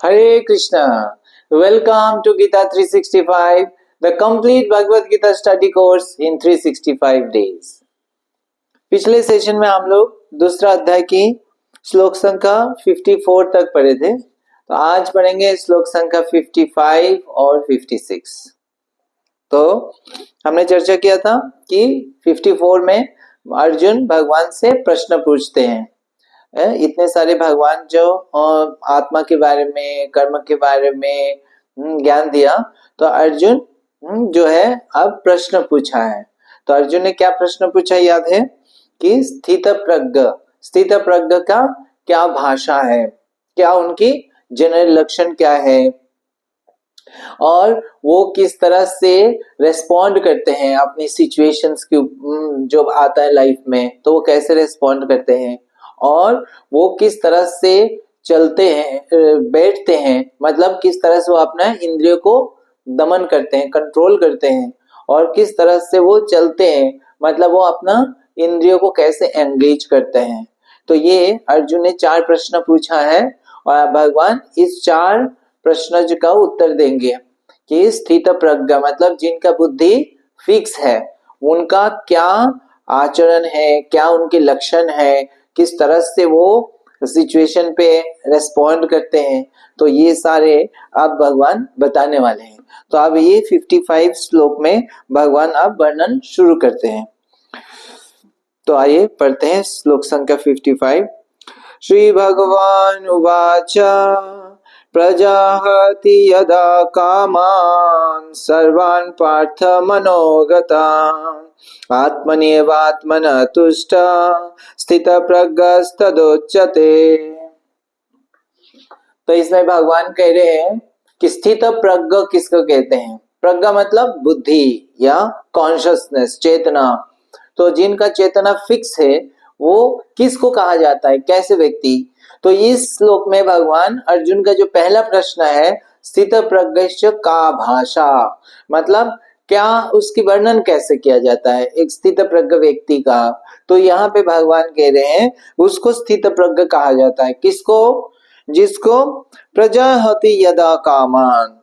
Hare Krishna. Welcome to Gita 365, the complete Bhagavad Gita study course in 365 days. पिछले session में हम लोग दूसरा अध्याय की श्लोक संख्या 54 तक पढ़े थे, तो आज पढ़ेंगे श्लोक संख्या 55 और 56। तो हमने चर्चा किया था कि 54 में अर्जुन भगवान से प्रश्न पूछते हैं। इतने सारे भगवान जो आत्मा के बारे में, कर्म के बारे में ज्ञान दिया, तो अर्जुन जो है अब प्रश्न पूछा है। तो अर्जुन ने क्या प्रश्न पूछा याद है कि स्थित प्रज्ञ का क्या भाषा है, क्या उनकी जनरल लक्षण क्या है, और वो किस तरह से रेस्पॉन्ड करते हैं अपनी सिचुएशंस की, जो आता है लाइफ में तो वो कैसे रेस्पॉन्ड करते हैं, और वो किस तरह से चलते हैं, बैठते हैं, मतलब किस तरह से वो अपना इंद्रियों को दमन करते हैं, कंट्रोल करते हैं, और किस तरह से वो चलते हैं, मतलब वो अपना इंद्रियों को कैसे एंगेज करते हैं। तो ये अर्जुन ने 4 प्रश्न पूछा है और भगवान इस 4 प्रश्न का उत्तर देंगे कि स्थित प्रज्ञ मतलब जिनका बुद्धि फिक्स है, उनका क्या आचरण है, क्या उनके लक्षण है, किस तरह से वो सिचुएशन पे रेस्पॉन्ड करते हैं, तो ये सारे अब भगवान बताने वाले हैं। तो अब ये 55 श्लोक में भगवान अब वर्णन शुरू करते हैं। तो आइए पढ़ते हैं श्लोक संख्या 55। श्री भगवान उवाच प्रजाहति यदा कामान् सर्वान् पार्थ मनोगतान् आत्मन्येवात्मनः तुष्टः स्थितप्रज्ञस्तदोच्यते। तो इसमें भगवान कह रहे हैं कि स्थित प्रज्ञ किसको कहते हैं। प्रज्ञा मतलब बुद्धि या कॉन्शियसनेस, चेतना। तो जिनका चेतना फिक्स है वो किसको कहा जाता है, कैसे व्यक्ति। तो इस श्लोक में भगवान अर्जुन का जो पहला प्रश्न है स्थित प्रज्ञस्य का भाषा, मतलब क्या उसकी वर्णन कैसे किया जाता है एक स्थित प्रज्ञ व्यक्ति का। तो यहाँ पे भगवान कह रहे हैं उसको स्थित प्रज्ञ कहा जाता है। किसको? जिसको प्रजाहति यदा कामान,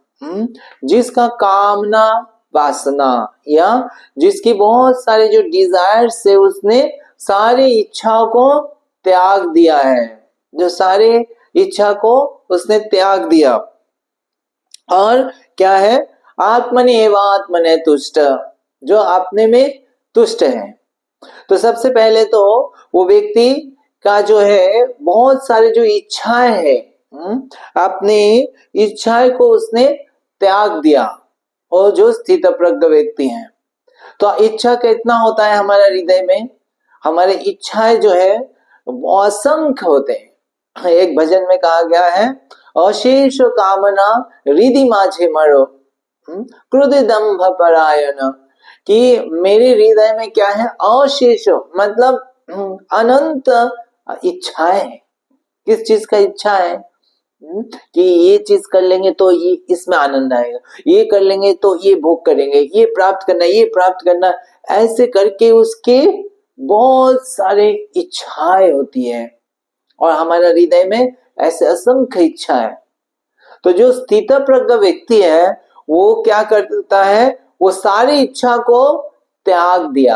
जिसका कामना वासना या जिसकी बहुत सारे जो डिजायर्स है उसने सारी इच्छाओं को त्याग दिया है, जो सारे इच्छा को उसने त्याग दिया, और क्या है आत्मनि एव आत्मने तुष्ट, जो अपने में तुष्ट है। तो सबसे पहले तो वो व्यक्ति का जो है बहुत सारे जो इच्छाएं है, अपनी इच्छाएं को उसने त्याग दिया, और जो स्थित प्रज्ञ व्यक्ति हैं। तो इच्छा कितना होता है हमारे हृदय में, हमारे इच्छाएं जो है असंख्य होते हैं। एक भजन में कहा गया है अशेष कामना हृदय माझे मरो क्रोध दंभ परायण, कि मेरे हृदय में क्या है अशेष, मतलब अनंत इच्छाएं। किस चीज का इच्छा है कि ये चीज कर लेंगे तो ये इसमें आनंद आएगा, ये कर लेंगे तो ये भोग करेंगे, ये प्राप्त करना, ये प्राप्त करना, ऐसे करके उसके बहुत सारे इच्छाएं होती है, और हमारे हृदय में ऐसे असंख्य इच्छा है। तो जो स्थित प्रज्ञ व्यक्ति है वो क्या करता है, वो सारी इच्छा को त्याग दिया।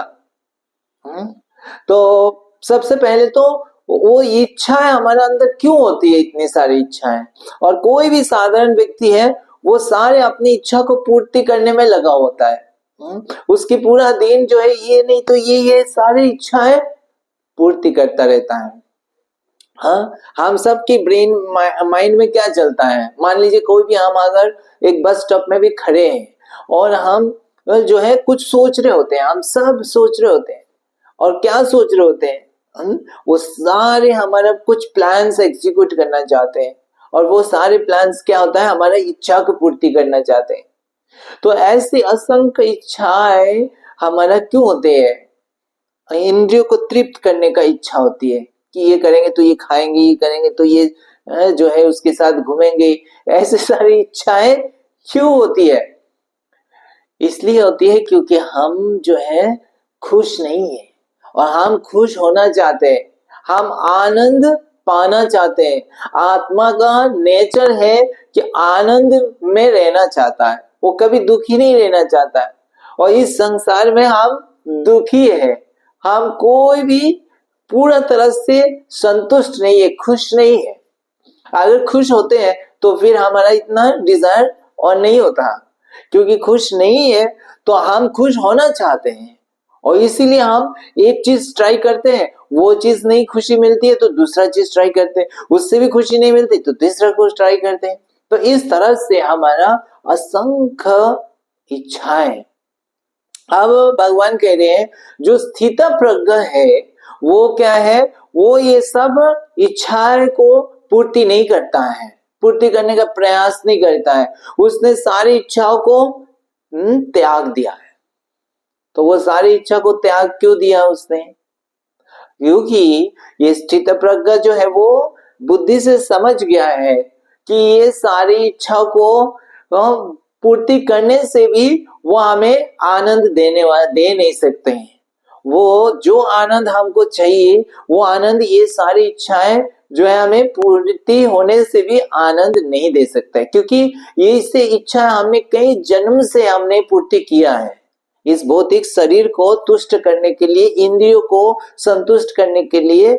तो सबसे पहले तो वो इच्छाएं हमारे अंदर क्यों होती है, इतनी सारी इच्छाएं, और कोई भी साधारण व्यक्ति है वो सारे अपनी इच्छा को पूर्ति करने में लगा होता है। उसकी पूरा दिन जो है ये नहीं तो ये सारी इच्छाएं पूर्ति करता रहता है। हाँ, हम सब की ब्रेन माइंड में क्या चलता है, मान लीजिए कोई भी हम अगर एक बस स्टॉप में भी खड़े हैं और हम जो है कुछ सोच रहे होते हैं, हम सब सोच रहे होते हैं, और क्या सोच रहे होते हैं, वो सारे हमारा कुछ प्लान्स एग्जीक्यूट करना चाहते हैं, और वो सारे प्लान्स क्या होता है हमारा इच्छा को पूर्ति करना चाहते हैं। तो ऐसी असंख्य इच्छाएं हमारा क्यों होते हैं, इंद्रियों को तृप्त करने का इच्छा होती है कि ये करेंगे तो ये खाएंगे, ये करेंगे तो ये जो है उसके साथ घूमेंगे, ऐसे सारी इच्छाएं क्यों होती है। इसलिए होती है क्योंकि हम जो है खुश नहीं है, और हम खुश होना चाहते हैं, हम आनंद पाना चाहते हैं। आत्मा का नेचर है कि आनंद में रहना चाहता है, वो कभी दुखी नहीं रहना चाहता है। और इस संसार में हम दुखी है, हम कोई भी पूरा तरह से संतुष्ट नहीं है, खुश नहीं है। अगर खुश होते हैं तो फिर हमारा इतना डिजायर और नहीं होता, क्योंकि खुश नहीं है तो हम खुश होना चाहते हैं और इसीलिए हम एक चीज ट्राई करते हैं, वो चीज नहीं खुशी मिलती है तो दूसरा चीज ट्राई करते हैं, उससे भी खुशी नहीं मिलती तो तीसरा कुछ ट्राई करते हैं। तो इस तरह से हमारा असंख्य इच्छाएं। अब भगवान कह रहे हैं जो स्थित प्रज्ञ है वो क्या है, वो ये सब इच्छाएं को पूर्ति नहीं करता है, पूर्ति करने का प्रयास नहीं करता है, उसने सारी इच्छाओं को त्याग दिया है। तो वो सारी इच्छा को त्याग क्यों दिया उसने? क्योंकि ये स्थित प्रज्ञ जो है वो बुद्धि से समझ गया है कि ये सारी इच्छा को पूर्ति करने से भी वो हमें आनंद दे नहीं सकते हैं। वो जो आनंद हमको चाहिए वो आनंद ये सारी इच्छाएं जो है हमें पूर्ति होने से भी आनंद नहीं दे सकता है, क्योंकि ये इससे इच्छा हमने कई जन्म से हमने पूर्ति किया है। इस भौतिक शरीर को तुष्ट करने के लिए, इंद्रियों को संतुष्ट करने के लिए,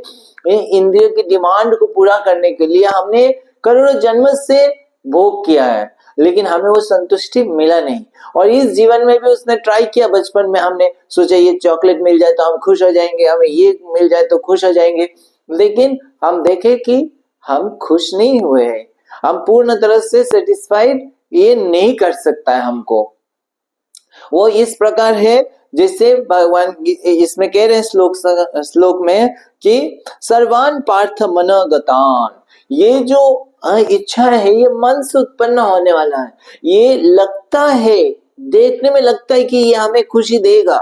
इंद्रियों की डिमांड को पूरा करने के लिए हमने करोड़ों जन्म से भोग किया है, लेकिन हमें वो संतुष्टि मिला नहीं। और इस जीवन में भी उसने ट्राई किया, बचपन में हमने सोचा ये चॉकलेट मिल जाए तो हम खुश हो जाएंगे, हमें ये मिल जाए तो खुश हो जाएंगे, लेकिन हम देखें कि हम खुश नहीं हुए हैं, हम पूर्ण तरह से सेटिस्फाइड ये नहीं कर सकता है हमको। वो इस प्रकार है जैसे भगवान इसमें कह रहे हैं श्लोक में कि सर्वान पार्थ मनोगतान, ये जो इच्छा है ये मन से उत्पन्न होने वाला है। ये लगता है, देखने में लगता है कि ये हमें खुशी देगा।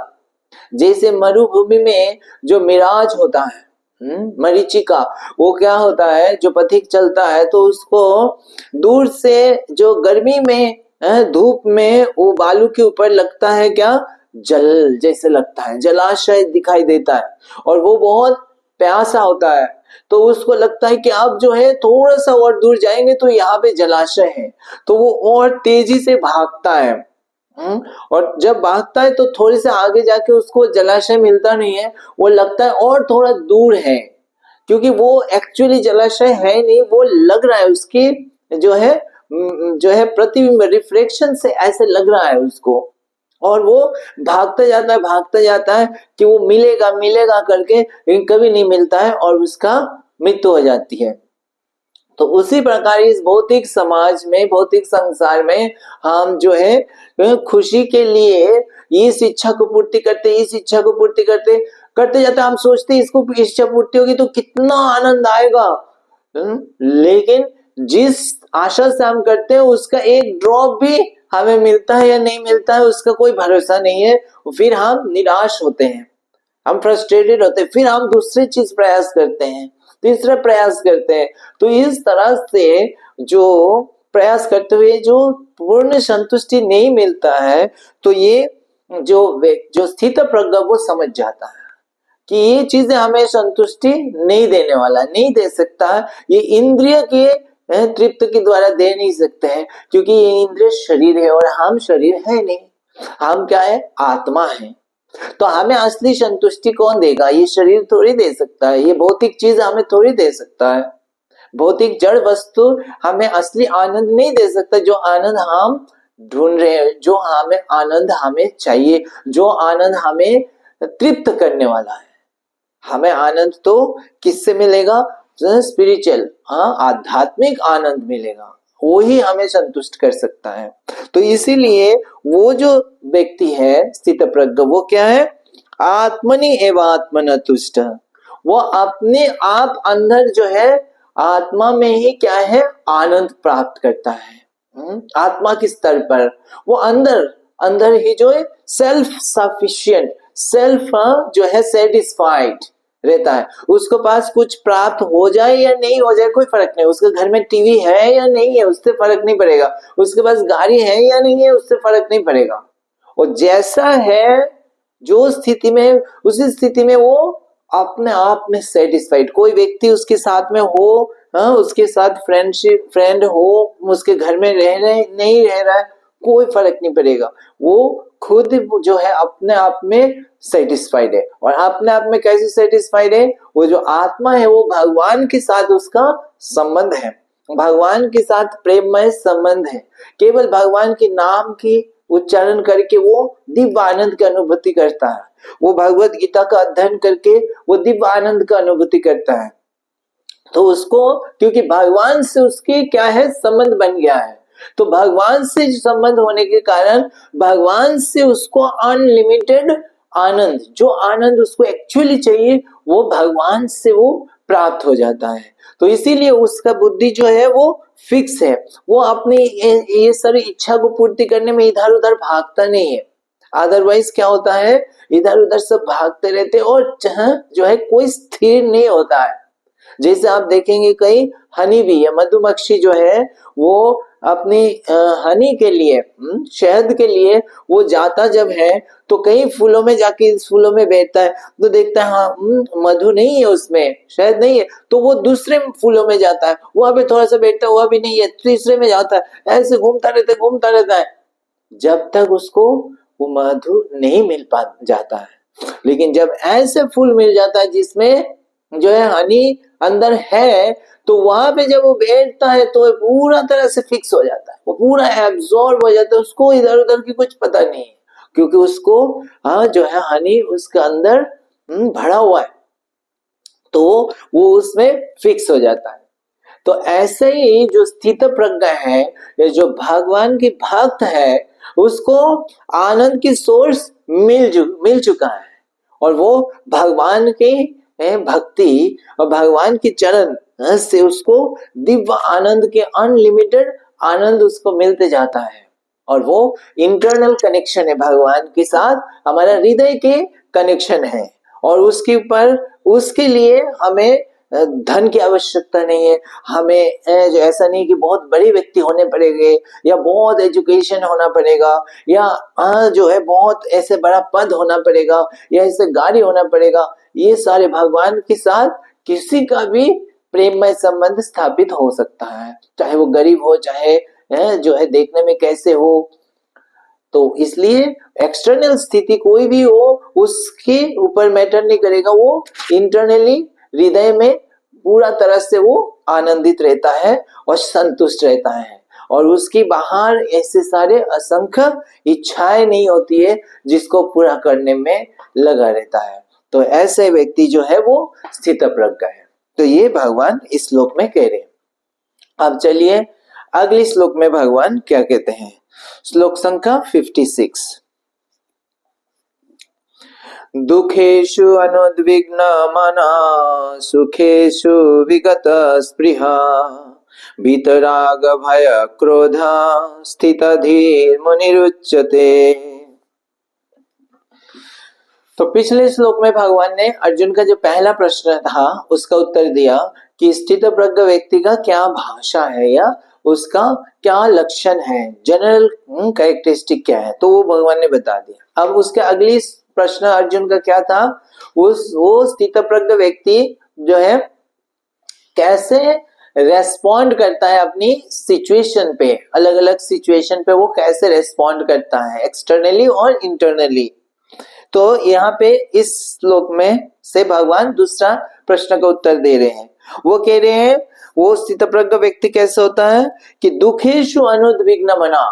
जैसे मरुभूमि में जो मिराज होता है, मरीचिका, वो क्या होता है, जो पथिक चलता है तो उसको दूर से जो गर्मी में धूप में वो बालू के ऊपर लगता है क्या, जल जैसे लगता है, जलाशय दिखाई देता है और वो बहुत प्यासा होता है तो उसको लगता है कि अब जो है थोड़ा सा और दूर जाएंगे तो यहाँ पे जलाशय है, तो वो और तेजी से भागता है। और जब भागता है तो थोड़ी से आगे जाके उसको जलाशय मिलता नहीं है, वो लगता है और थोड़ा दूर है, क्योंकि वो एक्चुअली जलाशय है नहीं, वो लग रहा है उसकी जो है प्रतिबिंब, रिफ्लेक्शन से ऐसे लग रहा है उसको। और वो भागता जाता है कि वो मिलेगा मिलेगा करके, लेकिन कभी नहीं मिलता है और उसका मृत्यु हो जाती है। तो उसी प्रकार इस भौतिक समाज में, भौतिक संसार में हम जो है खुशी के लिए इस इच्छा को पूर्ति करते, इस इच्छा को पूर्ति करते जाते, हम सोचते इसको इच्छा पूर्ति होगी तो कितना आनंद आएगा, लेकिन जिस आशा से हम करते हैं उसका एक ड्रॉप भी हमें मिलता है या नहीं मिलता है उसका कोई भरोसा नहीं है। फिर हम निराश होते हैं, हम फ्रस्ट्रेटेड होते हैं, फिर हम दूसरी चीज प्रयास करते हैं, तीसरा प्रयास करते हैं। तो इस तरह से जो प्रयास करते हुए जो पूर्ण संतुष्टि नहीं मिलता है, तो ये जो स्थित प्रज्ञ वो समझ जाता है कि ये चीजें हमें संतुष्टि नहीं देने वाला, नहीं दे सकता, ये इंद्रिय के तृप्त के द्वारा दे नहीं सकते हैं, क्योंकि ये इंद्रिय शरीर है और हम शरीर है नहीं, हम क्या है, आत्मा है। तो हमें असली संतुष्टि कौन देगा? ये शरीर थोड़ी दे सकता है, ये भौतिक चीज हमें थोड़ी दे सकता है, भौतिक जड़ वस्तु हमें असली आनंद नहीं दे सकता, जो आनंद हम ढूंढ रहे हैं, जो हमें आनंद हमें चाहिए, जो आनंद हमें तृप्त करने वाला है। हमें आनंद तो किससे मिलेगा? स्पिरिचुअल, आध्यात्मिक आनंद मिलेगा, वो ही हमें संतुष्ट कर सकता है। तो इसीलिए वो जो व्यक्ति है स्थित प्रज्ञ, वो क्या है, आत्मनि एव आत्मन तुष्ट, वो अपने आप अंदर जो है आत्मा में ही क्या है, आनंद प्राप्त करता है। आत्मा के स्तर पर वो अंदर ही जो है सेल्फ सफिशिएंट, सेल्फ जो है सेटिस्फाइड रहता है। उसको पास कुछ प्राप्त हो जाए या नहीं हो जाए कोई फर्क नहीं, उसके घर में टीवी है या नहीं है उससे फर्क नहीं पड़ेगा, उसके पास गाड़ी है या नहीं है उससे फर्क नहीं पड़ेगा। और जैसा है जो स्थिति में, उसी स्थिति में वो अपने आप में सेटिस्फाइड। कोई व्यक्ति उसके साथ में हो, उसके साथ फ्रेंड हो, उसके घर में रह रहे नहीं रह रहा है, कोई फर्क नहीं पड़ेगा, वो खुद जो है अपने आप में सेटिस्फाइड है। और अपने आप में कैसे सेटिस्फाइड है? वो जो आत्मा है वो भगवान के साथ उसका संबंध है, भगवान के साथ प्रेममय संबंध है। केवल भगवान के नाम की उच्चारण करके वो दिव्य आनंद की अनुभूति करता है, वो भगवत गीता का अध्ययन करके वो दिव्य आनंद का अनुभूति करता है। तो उसको, क्योंकि भगवान से उसके क्या है, संबंध बन गया है, तो भगवान से संबंध होने के कारण भगवान से उसको अनलिमिटेड आनंद, जो आनंद उसको एक्चुअली चाहिए वो भगवान से वो प्राप्त हो जाता है। तो इसीलिए उसका बुद्धि जो है वो फिक्स है, वो अपनी ये सारी इच्छा को पूर्ति करने में इधर उधर भागता नहीं है। अदरवाइज क्या होता है, इधर उधर सब भागते रहते और जो है कोई स्थिर नहीं होता है। जैसे आप देखेंगे कई हनी बी या मधुमक्खी जो है वो अपनी हनी के लिए, शहद के लिए वो जाता जब है तो कई फूलों में जाके इस फूलों में बैठता है, तो देखता है हाँ मधु नहीं है उसमें, शहद नहीं है, तो वो दूसरे फूलों में जाता है, वहां पे थोड़ा सा बैठता है, वह भी नहीं है, तीसरे में जाता है, ऐसे घूमता रहता है जब तक उसको वो मधु नहीं मिल पा जाता है। लेकिन जब ऐसे फूल मिल जाता है जिसमें जो है हनी अंदर है, तो वहां पे जब वो बैठता है तो पूरा तरह से फिक्स हो जाता है, वो पूरा एब्जॉर्ब हो जाता है, उसको इधर उधर की कुछ पता नहीं है, क्योंकि उसको जो है हनी उसके अंदर भरा हुआ है, तो वो उसमें फिक्स हो जाता है। तो ऐसे ही जो स्थित प्रज्ञ है, ये जो भगवान की भक्त है, उसको आनंद की सोर्स मिल चुका है, और वो भगवान की भक्ति और भगवान के चरण से उसको दिव्य आनंद के अनलिमिटेड आनंद उसको मिलते जाता है। और वो इंटरनल कनेक्शन है भगवान के साथ, हमारा हृदय के कनेक्शन है, और उसके ऊपर उसके लिए हमें धन की आवश्यकता नहीं है, हमें जो ऐसा नहीं कि बहुत बड़े व्यक्ति होने पड़ेंगे या बहुत एजुकेशन होना पड़ेगा या जो है बहुत ऐसे बड़ा पद होना पड़ेगा या ऐसे गाड़ी होना पड़ेगा। ये सारे भगवान के साथ किसी का भी प्रेममय संबंध स्थापित हो सकता है, चाहे वो गरीब हो, चाहे जो है देखने में कैसे हो। तो इसलिए एक्सटर्नल स्थिति कोई भी हो उसके ऊपर मैटर नहीं करेगा, वो इंटरनली हृदय में पूरा तरह से वो आनंदित रहता है और संतुष्ट रहता है, और उसकी बाहर ऐसे सारे असंख्य इच्छाएं नहीं होती है जिसको पूरा करने में लगा रहता है। तो ऐसे व्यक्ति जो है वो स्थित प्रज्ञ है। तो ये भगवान इस श्लोक में कह रहे हैं। अब चलिए अगले श्लोक में भगवान क्या कहते हैं। श्लोक संख्या 56। दुखेषु अनुद्विग्न मना सुखेषु विगत स्पृहा वीतराग भय क्रोध स्थित धीर मुनिरुच्यते। तो पिछले श्लोक में भगवान ने अर्जुन का जो पहला प्रश्न था उसका उत्तर दिया कि स्थित प्रज्ञ व्यक्ति का क्या भाषा है या उसका क्या लक्षण है, जनरल कैरेक्टरिस्टिक क्या है, तो वो भगवान ने बता दिया। अब उसके अगली प्रश्न अर्जुन का क्या था, वो स्थित प्रज्ञ व्यक्ति जो है कैसे रेस्पॉन्ड करता है अपनी सिचुएशन पे, अलग अलग सिचुएशन पे वो कैसे रेस्पॉन्ड करता है एक्सटर्नली और इंटरनली। तो यहाँ पे इस श्लोक में से भगवान दूसरा प्रश्न का उत्तर दे रहे हैं। वो कह रहे हैं वो स्थित प्रज्ञ व्यक्ति कैसे होता है कि दुखेषु अनुद्विग्न मना,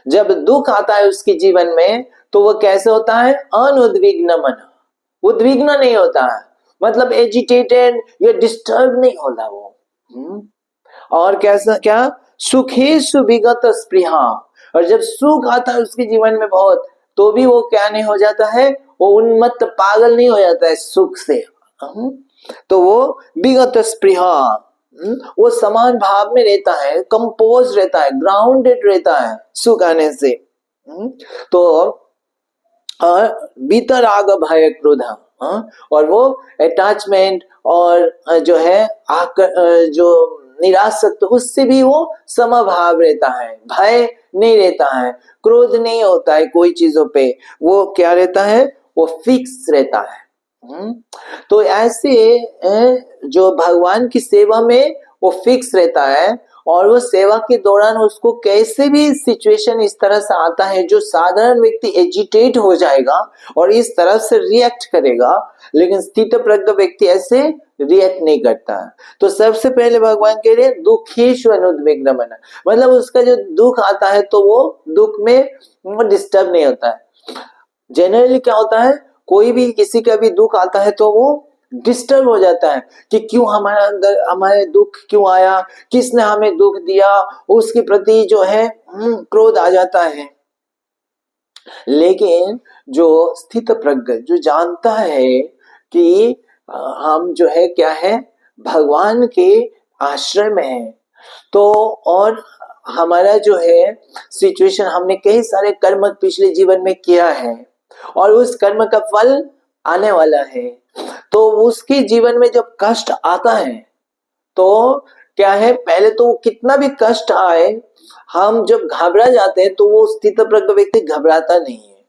जब दुख आता है उसके जीवन में तो वो कैसे होता है, अनुद्विग्न मना, उद्विग्न नहीं होता है, मतलब एजिटेटेड या डिस्टर्ब नहीं होता वो। और कैसा क्या, सुखेषु विगत स्पृहा, और जब सुख आता है उसके जीवन में बहुत, तो भी वो क्या नहीं हो जाता है, वो उन्मत्त पागल नहीं हो जाता है सुख से। तो वो विगत स्पृहा, वो समान भाव में रहता है, कंपोज रहता है, ग्राउंडेड रहता है सुख आने से। तो वीतराग भय क्रोध, और वो अटैचमेंट और जो है जो निरासक्त उससे भी वो समभाव रहता है, भय नहीं रहता है, क्रोध नहीं होता है कोई चीजों पे, वो क्या रहता है, वो फिक्स रहता है। तो ऐसे जो भगवान की सेवा में वो फिक्स रहता है, और वो सेवा के दौरान उसको कैसे भी सिचुएशन इस तरह से आता है जो साधारण व्यक्ति एजिटेट हो जाएगा और इस तरह से रिएक्ट करेगा, लेकिन स्थित प्रज्ञ व्यक्ति ऐसे रिएक्ट नहीं करता। तो सबसे पहले भगवान कह रहे हैं दुखेषु अनुद्विग्न बना, मतलब उसका जो दुख आता है तो वो दुख में डिस्टर्ब नहीं होता है। जनरली क्या होता है, कोई भी किसी का भी दुख आता है तो वो डिस्टर्ब हो जाता है कि क्यों हमारे अंदर हमारे दुख क्यों आया, किसने हमें दुख दिया, उसके प्रति जो है क्रोध आ जाता है। लेकिन जो स्थित प्रज्ञ जो जानता है कि हम जो है क्या है, भगवान के आश्रय में है, तो और हमारा जो है सिचुएशन, हमने कई सारे कर्म पिछले जीवन में किया है और उस कर्म का फल आने वाला है, तो उसके जीवन में जब कष्ट आता है तो क्या है, पहले तो वो कितना भी कष्ट आए, हम जब घबरा जाते हैं तो वो स्थित प्रज्ञ व्यक्ति घबराता नहीं है।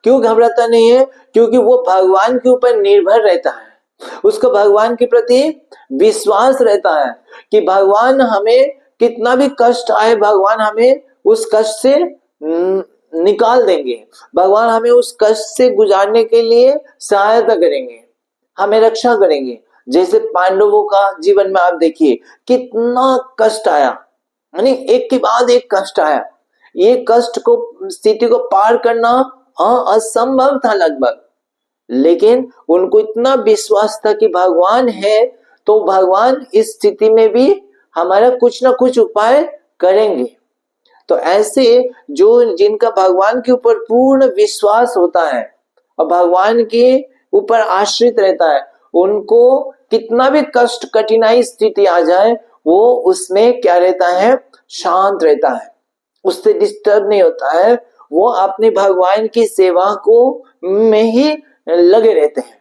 क्यों घबराता नहीं है? क्योंकि वो भगवान के ऊपर निर्भर रहता है, उसको भगवान के प्रति विश्वास रहता है कि भगवान हमें कितना भी कष्ट आए, भगवान हमें उस कष्ट से निकाल देंगे, भगवान हमें उस कष्ट से गुजारने के लिए सहायता करेंगे, हमें रक्षा करेंगे। जैसे पांडवों का जीवन में आप देखिए कितना कष्ट आया, यानी एक के बाद एक कष्ट आया, ये कष्ट को स्थिति को पार करना असंभव था लगभग, लेकिन उनको इतना विश्वास था कि भगवान है, तो भगवान इस स्थिति में भी हमारा कुछ ना कुछ उपाय करेंगे। तो ऐसे जो जिनका भगवान के ऊपर पूर्ण विश्वास होता है और भगवान के ऊपर आश्रित रहता है, उनको कितना भी कष्ट कठिनाई स्थिति आ जाए वो उसमें क्या रहता है, शांत रहता है, उससे डिस्टर्ब नहीं होता है, वो अपने भगवान की सेवा को में ही लगे रहते हैं।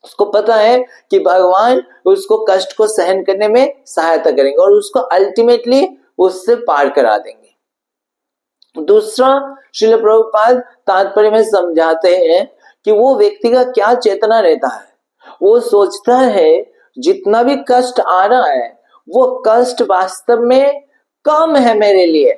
उसको पता है कि भगवान उसको कष्ट को सहन करने में सहायता करेंगे और उसको अल्टीमेटली उससे पार करा देंगे। दूसरा, श्रील प्रभुपाद तात्पर्य में समझाते हैं कि वो व्यक्ति का क्या चेतना रहता है, वो सोचता है जितना भी कष्ट आ रहा है वो कष्ट वास्तव में कम है मेरे लिए,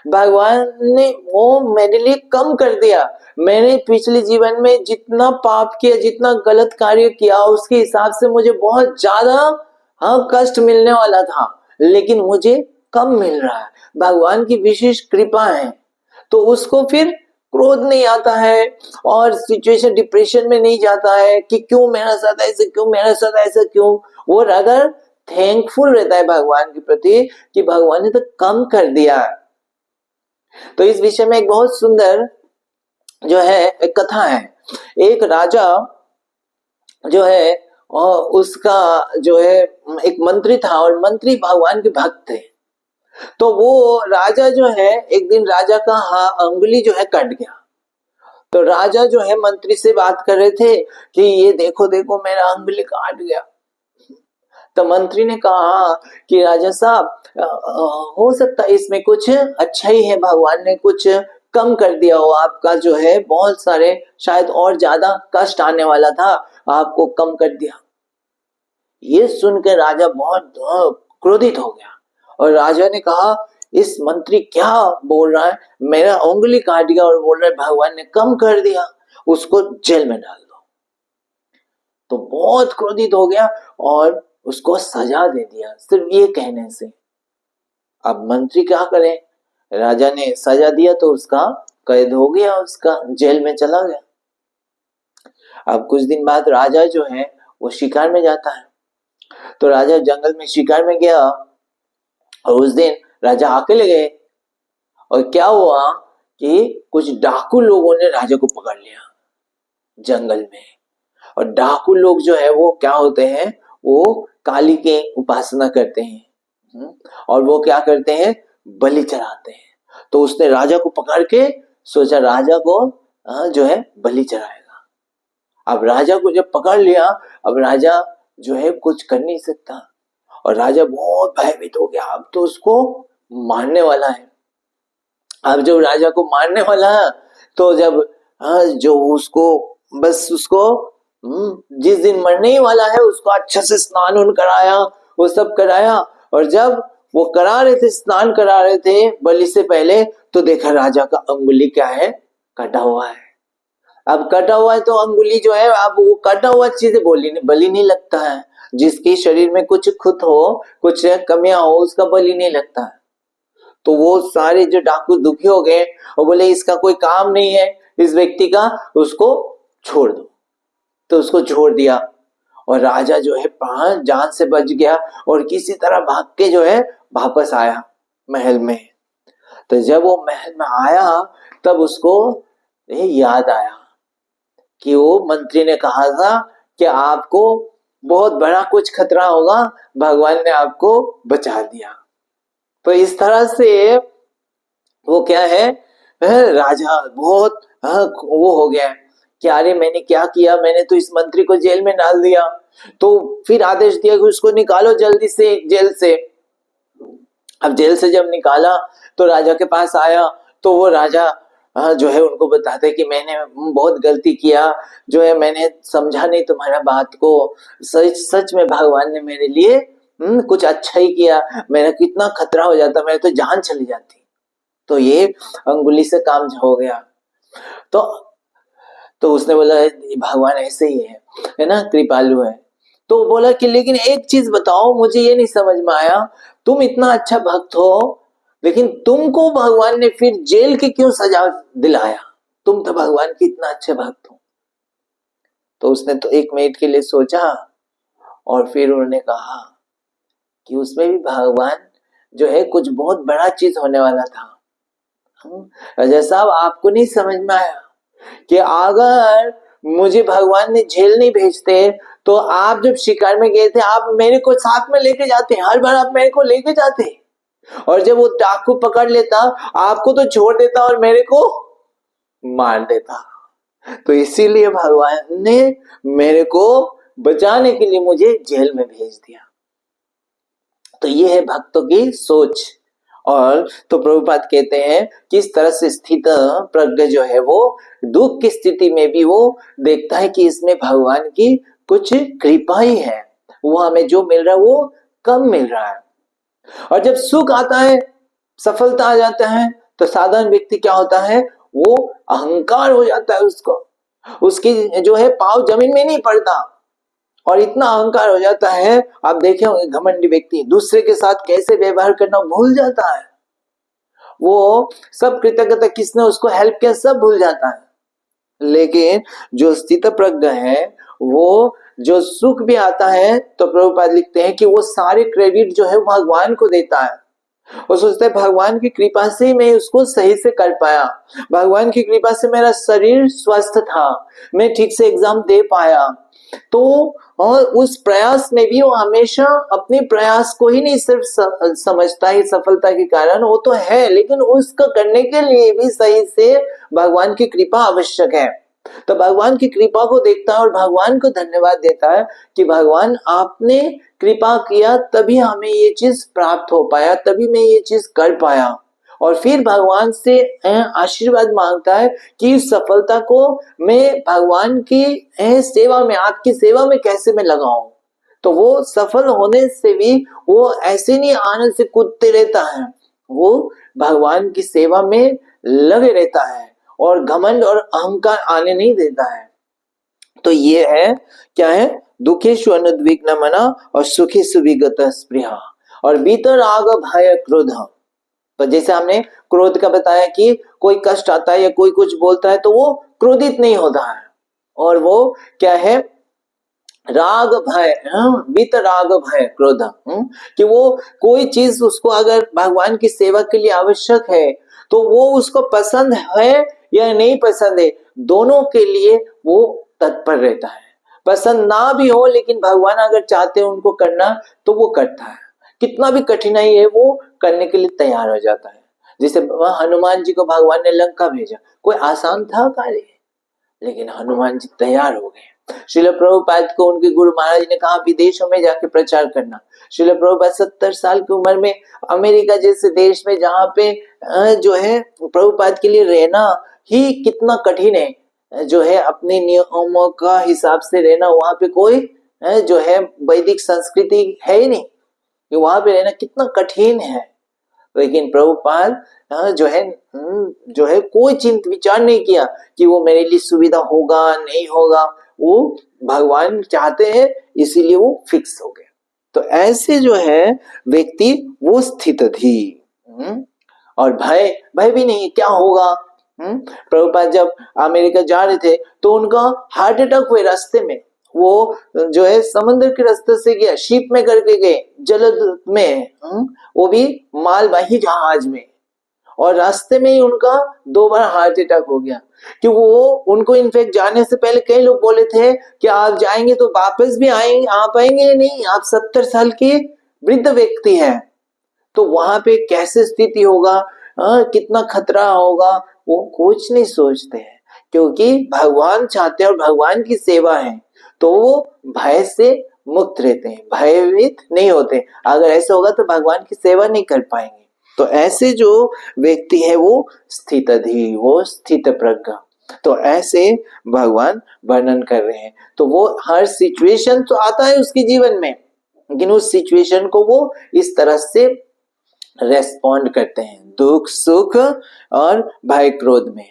भगवान ने वो मेरे लिए कम कर दिया, मैंने पिछले जीवन में जितना पाप किया, जितना गलत कार्य किया, उसके हिसाब से मुझे बहुत ज्यादा कष्ट मिलने वाला था, लेकिन मुझे कम मिल रहा है, भगवान की विशेष कृपा है। तो उसको फिर क्रोध नहीं आता है और सिचुएशन डिप्रेशन में नहीं जाता है कि क्यों मेरा साथ ऐसे, क्यों मेरा साथ ऐसा, क्यों, वो रादर थैंकफुल रहता है भगवान के प्रति कि भगवान ने तो कम कर दिया। तो इस विषय में एक बहुत सुंदर जो है एक कथा है। एक राजा जो है उसका जो है एक मंत्री था और मंत्री भगवान के भक्त थे। तो वो राजा जो है एक दिन राजा का अंगुली जो है कट गया। तो राजा जो है मंत्री से बात कर रहे थे कि ये देखो देखो मेरा अंगुली काट गया। तो मंत्री ने कहा कि राजा साहब हो सकता है इसमें कुछ अच्छा ही है, भगवान ने कुछ कम कर दिया हो, आपका जो है बहुत सारे शायद और ज्यादा कष्ट आने वाला था, आपको कम कर दिया। ये सुनकर राजा बहुत क्रोधित हो गया और राजा ने कहा इस मंत्री क्या बोल रहा है, मेरा उंगली काट गया और बोल रहा है भगवान ने कम कर दिया, उसको जेल में डाल दो। तो बहुत क्रोधित हो गया और उसको सजा दे दिया सिर्फ ये कहने से। अब मंत्री क्या करे, राजा ने सजा दिया तो उसका कैद हो गया, उसका जेल में चला गया। अब कुछ दिन बाद राजा जो है वो शिकार में जाता है। तो राजा जंगल में शिकार में गया और उस दिन राजा अकेले गए और क्या हुआ कि कुछ डाकू लोगों ने राजा को पकड़ लिया जंगल में। और डाकू लोग जो है वो क्या होते हैं, वो काली के उपासना करते हैं और वो क्या करते हैं, बलि चढ़ाते हैं। तो उसने राजा को पकड़ के सोचा राजा को जो है बलि चढ़ाएगा। अब राजा को जब पकड़ लिया, अब राजा जो है कुछ कर नहीं सकता और राजा बहुत भयभीत हो गया, अब तो उसको मारने वाला है। अब जब राजा को मारने वाला है तो जब जो उसको बस उसको जिस दिन मरने ही वाला है उसको अच्छे से स्नान उन कराया, वो सब कराया। और जब वो करा रहे थे, स्नान करा रहे थे बलि से पहले, तो देखा राजा का अंगुली क्या है, कटा हुआ है। अब कटा हुआ है तो अंगुली जो है, अब वो कटा हुआ चीज बलि नहीं लगता है। जिसके शरीर में कुछ खुत हो, कुछ कमियां हो, उसका बलि नहीं लगता है। तो वो सारे जो डाकू दुखी हो गए और बोले इसका कोई काम नहीं है इस व्यक्ति का, उसको छोड़ दो। तो उसको छोड़ दिया और राजा जो है प्राण जान से बच गया और किसी तरह भाग के जो है वापस आया महल में। तो जब वो महल में आया तब उसको याद आया कि वो मंत्री ने कहा था कि आपको बहुत बड़ा कुछ खतरा होगा, भगवान ने आपको बचा दिया। तो इस तरह से वो क्या है, राजा बहुत वो हो गया कि अरे मैंने क्या किया, मैंने तो इस मंत्री को जेल में डाल दिया। तो फिर आदेश दिया कि उसको निकालो जल्दी से जेल से। अब जेल से जब निकाला तो राजा के पास आया, तो वो राजा जो है उनको बताते कि मैंने बहुत गलती किया, जो है मैंने समझा नहीं तुम्हारा बात को, सच सच में भगवान ने मेरे लिए कुछ अच्छा ही किया, मेरा कितना खतरा हो जाता, मेरे तो जान चली जाती। तो ये अंगुली से काम हो गया। तो उसने बोला भगवान ऐसे ही है ना, कृपालु है। तो बोला कि लेकिन एक चीज बताओ, मुझे ये नहीं समझ में आया, तुम इतना अच्छा भक्त हो लेकिन तुमको भगवान ने फिर जेल की क्यों सजा दिलाया, तुम तो भगवान के इतना अच्छे भक्त हो। तो उसने तो 1 मिनट के लिए सोचा और फिर उन्होंने कहा कि उसमें भी भगवान जो है कुछ बहुत बड़ा चीज होने वाला था। राजा साहब आपको नहीं समझ में आया कि अगर मुझे भगवान ने जेल नहीं भेजते तो आप जब शिकार में गए थे आप मेरे को साथ में लेके जाते, हर बार आप मेरे को लेके जाते, और जब वो डाकू पकड़ लेता आपको तो छोड़ देता और मेरे को मार देता। तो इसीलिए भगवान ने मेरे को बचाने के लिए मुझे जेल में भेज दिया। तो ये है भक्तों की सोच। और तो प्रभुपाद कहते हैं किस तरह से स्थित प्रज्ञ जो है वो दुख की स्थिति में भी वो देखता है कि इसमें भगवान की कुछ कृपा ही है, वो हमें जो मिल रहा है वो कम मिल रहा है। और जब सुख आता है, सफलता आ जाता है, तो साधारण व्यक्ति क्या होता है, वो अहंकार हो जाता है, उसकी जो है पाँव जमीन में नहीं पड़ता और इतना अहंकार हो जाता है। आप देखे होंगे घमंडी व्यक्ति दूसरे के साथ कैसे व्यवहार करना भूल जाता है, वो सब कृतज्ञता किसने उसको हेल्प किया सब भूल जाता है। लेकिन जो स्थित प्रज्ञ है वो जो सुख भी आता है तो प्रभुपाद लिखते हैं कि वो सारे क्रेडिट जो है भगवान को देता है। वो सोचता है भगवान की कृपा से मैं उसको सही से कर पाया, भगवान की कृपा से मेरा शरीर स्वस्थ था, मैं ठीक से एग्जाम दे पाया। तो और उस प्रयास में भी वो हमेशा अपने प्रयास को ही नहीं सिर्फ समझता है सफलता के कारण, वो तो है लेकिन उसको करने के लिए भी सही से भगवान की कृपा आवश्यक है। तो भगवान की कृपा को देखता है और भगवान को धन्यवाद देता है कि भगवान आपने कृपा किया तभी हमें ये चीज प्राप्त हो पाया, तभी मैं ये चीज कर पाया। और फिर भगवान से आशीर्वाद मांगता है कि इस सफलता को मैं भगवान की सेवा में, आपकी सेवा में कैसे मैं लगाऊं। तो वो सफल होने से भी वो ऐसे नहीं आनंद से कूदते रहता है, वो भगवान की सेवा में लगे रहता है और घमंड और अहंकार आने नहीं देता है। तो ये है क्या है, दुखेशु अनुद्विग्न मना और सुखेशु विगत स्पृहा और वीतराग भय क्रोध। तो जैसे हमने क्रोध का बताया कि कोई कष्ट आता है या कोई कुछ बोलता है तो वो क्रोधित नहीं होता है, और वो क्या है, राग भय, वीतराग भय क्रोध, कि वो कोई चीज उसको अगर भगवान की सेवा के लिए आवश्यक है तो वो उसको पसंद है या नहीं पसंद है, दोनों के लिए वो तत्पर रहता है। पसंद ना भी हो लेकिन भगवान अगर चाहते हैं उनको करना तो वो करता है, कितना भी कठिनाई है वो करने के लिए तैयार हो जाता है। जैसे हनुमान जी को भगवान ने लंका भेजा, कोई आसान था कार्य, लेकिन हनुमान जी तैयार हो गए। श्रील प्रभुपाद को उनके गुरु महाराज ने कहा विदेशों में जाके प्रचार करना। श्रील प्रभुपाद 70 साल की उम्र में अमेरिका जैसे देश में जहाँ पे जो है प्रभुपाद के लिए रहना ही कितना कठिन है, जो है अपने नियमों का हिसाब से रहना, वहां पे कोई जो है वैदिक संस्कृति है ही नहीं, कि वहां पे रहना कितना कठिन है। लेकिन प्रभुपाद जो है कोई चिंता विचार नहीं किया कि वो मेरे लिए सुविधा होगा नहीं होगा, वो भगवान चाहते हैं इसीलिए वो फिक्स हो गया। तो ऐसे जो है व्यक्ति वो स्थित थी। और भय भय भी नहीं, क्या होगा। प्रभुपाद जब अमेरिका जा रहे थे तो उनका हार्ट अटैक हुए रास्ते में, वो जो है समुद्र के रास्ते से गया, शिप में करके गए, जलद में, वो भी मालवाही जहाज में, और रास्ते में ही उनका 2 बार हार्ट अटैक हो गया। कि वो उनको इनफेक्ट जाने से पहले कई लोग बोले थे कि आप जाएंगे तो वापस भी आएंगे, आप पाएंगे नहीं, आप 70 साल के वृद्ध व्यक्ति हैं, तो वहां पे कैसे स्थिति होगा, कितना खतरा होगा, वो कुछ नहीं सोचते हैं। क्योंकि भगवान चाहते हैं और भगवान की सेवा है, तो वो भय से मुक्त रहते हैं, भयभीत नहीं होते। अगर ऐसा होगा तो भगवान की सेवा नहीं कर पाएंगे। तो ऐसे जो व्यक्ति है वो स्थितधि, वो स्थित प्रज्ञ। तो ऐसे भगवान वर्णन कर रहे हैं। तो वो हर सिचुएशन तो आता है उसके जीवन में, लेकिन उस सिचुएशन को वो इस तरह से रेस्पॉन्ड करते हैं, दुख सुख और भय क्रोध में।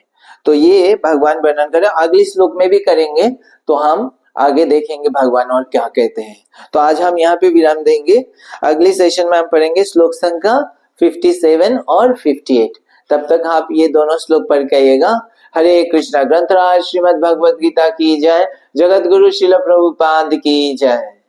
तो ये भगवान वर्णन कर रहे हैं। अगले श्लोक में भी करेंगे, तो हम आगे देखेंगे भगवान और क्या कहते हैं। तो आज हम यहाँ पे विराम देंगे, अगले सेशन में हम पढ़ेंगे श्लोक संख्या 57 और 58। तब तक आप ये दोनों श्लोक पढ़ के आइएगा। हरे कृष्णा। ग्रंथराज श्रीमद् भगवद गीता की जय। जगत गुरु श्रील प्रभुपाद की जय।